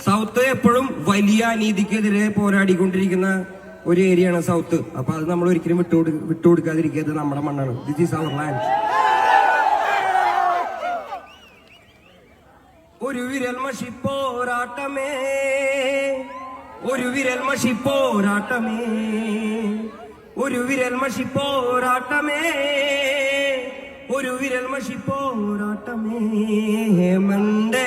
South എപ്പോഴും വലിയ അനീതിക്കെതിരെ പോരാടിക്കൊണ്ടിരിക്കുന്ന ഒരു ഏരിയയാണ് സൗത്ത്. അപ്പൊ അത് നമ്മൾ ഒരിക്കലും വിട്ടുകൊടുക്കാതിരിക്കുക. നമ്മുടെ മണ്ണാണ്. This is our land. ഒരു വിരൽ മഷി പോരാട്ടമേ, ഒരു വിരൽ മഷി പോരാട്ടമേ, ഒരു വിരൽ മഷി പോരാട്ടമേ, ഒരു വിരൽ മഷി പോരാട്ടമേ. ഹേമന്റെ